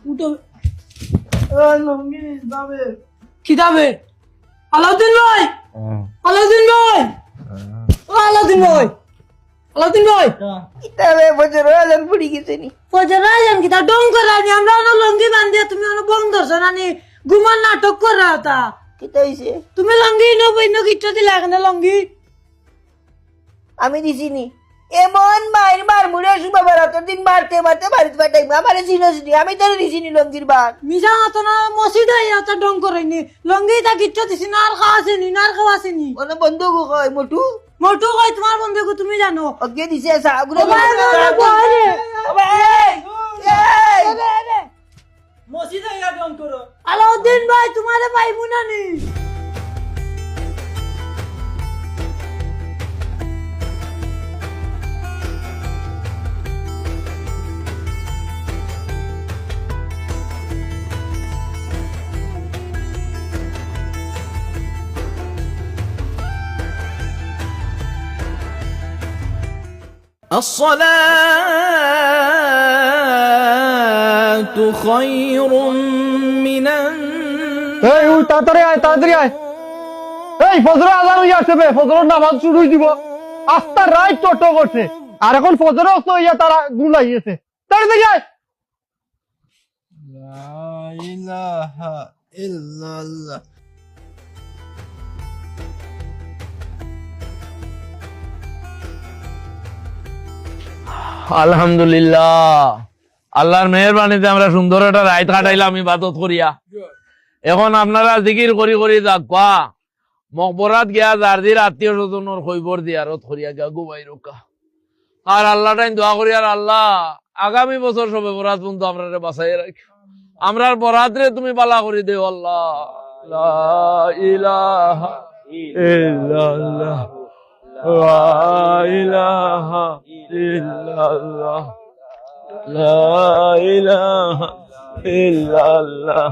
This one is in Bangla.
উঠো লঙ্গি দাবে কিতাবে আলাউদ্দিন ভাই আলাউদ্দিন ভাই ও আলাউদ্দিন ভাই আলাউদ্দিন ভাই কিতাবে বছর আজান পড়ি গেছে নি ফজর আজান কিতা ডং করানি আমরা অন লঙ্গি বান্ধিয়া তুমি অন বন্ধ ধরছনানি গুমান নাটক করা তা কিতা হইছে তুমি লঙ্গি নবই ন কিচ্ছু দিলা কেন লঙ্গি আমি দিছি নি এমন মায়ের মার মুড়ে শুভ বারাতর দিন মারতে মারতে বাড়িতে পাঠাই আমার চিনস নি আমি তোর দিছি নি লঙ্গির বার মিশা তো না মসজিদ আইয়া তা ডং করাইনি লঙ্গি তা কিচ্ছু দিছি না আর খাওয়াছিনি না আর খাওয়াছিনি ওনে বন্ধু কয় মোটু মোটু কই তোমার বন্ধুকে তুমি জানো অগে দিছে সাগুলো মসজিদ আইয়া ডং করো আলাউদ্দিন ভাই তোমারে পাইবো না নি الصلاة خير من এই উই তাড়াতাড়ি আয় এই ফজর আজান হইয়া আসবে ফজরের নামাজ শুরু হই দিব আস্তা রাইট টোটো করছে আর এখন ফজর অস্ত হইয়া তারা গুলাইয়েছে তাড়াতাড়ি আয় লা ইলাহা ইল্লাল্লাহ আলহামদুলিল্লাহ আল্লাহর মেহেরবানিতে আমরা সুন্দর একটা রাত কাটাইলাম ইবাদত করিয়া এখন আপনারা জিকির করি করি যাকবা মকবরাত গিয়া জারদির আত্মীয় স্বজনের খবর দিয়ারত করিয়া গা গুবাই রোকা আর আল্লাহ টাইম দোয়া করি আর আল্লাহ আগামী বছর সবে বরাত পর্যন্ত আমরা বাঁচাই রাখি আমরার বরাত রে তুমি পালা করে দেও আল্লাহ লা ইলাহা ইল্লাল্লাহ লা ইলাহা ইল্লাল্লাহ লা ইলাহা ইল্লাল্লাহ